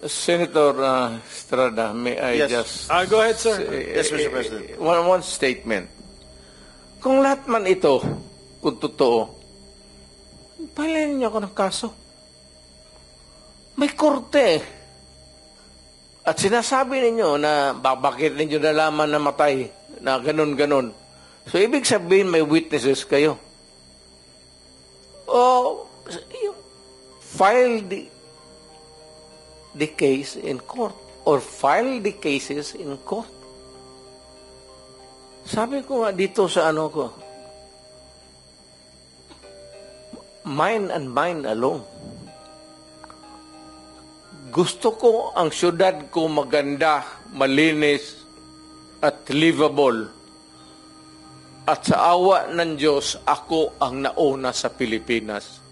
Senator Estrada, may I Yes. just... Go ahead, sir. Yes, Mr. President. One statement. Kung lahat man ito, kung totoo, palayan niyo ako ng kaso. May korte eh. At sinasabi ninyo na bakit ninyo nalaman na matay, na ganun-ganun. So, ibig sabihin may witnesses kayo. O, file the case in court or file the cases in court. Sabi ko nga dito sa ano ko, mine and mine alone. Gusto ko ang syudad ko maganda, malinis, at livable. At sa awa ng Diyos, ako ang nauna sa Pilipinas.